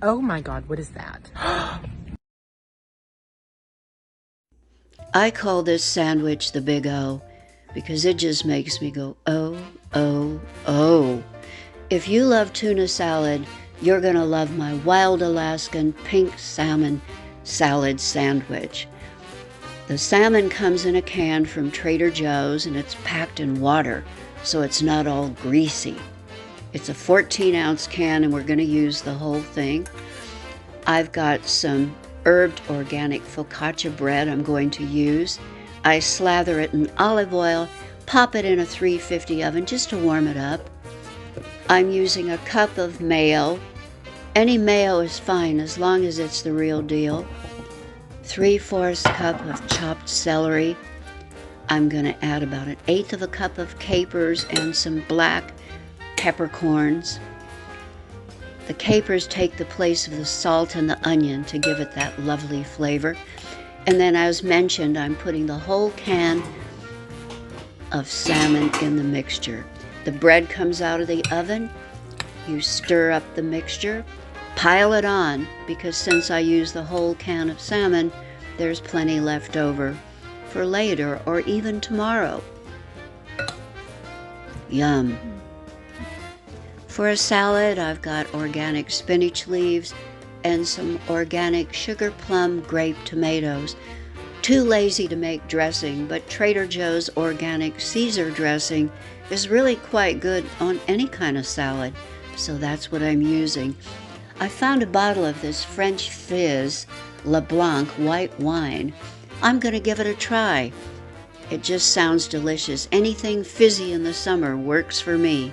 Oh my God, what is that? I call this sandwich the Big O because it just makes me go, oh, oh, oh. If you love tuna salad, you're going to love my wild Alaskan pink salmon salad sandwich. The salmon comes in a can from Trader Joe's and it's packed in water, so it's not all greasy. It's a 14-ounce can and we're going to use the whole thing. I've got some herbed organic focaccia bread I'm going to use. I slather it in olive oil, pop it in a 350 oven just to warm it up. I'm using a cup of mayo. Any mayo is fine as long as it's the real deal. 3/4 cup of chopped celery. I'm going to add about 1/8 of a cup of capers and some black peppercorns. The capers take the place of the salt and the onion to give it that lovely flavor. And then, as mentioned, I'm putting the whole can of salmon in the mixture. The bread comes out of the oven. You stir up the mixture, pile it on, because since I use the whole can of salmon, there's plenty left over for later or even tomorrow. Yum. For a salad, I've got organic spinach leaves and some organic sugar plum grape tomatoes. Too lazy to make dressing, but Trader Joe's organic Caesar dressing is really quite good on any kind of salad, so that's what I'm using. I found a bottle of this French fizz, LeBlanc white wine. I'm going to give it a try. It just sounds delicious. Anything fizzy in the summer works for me.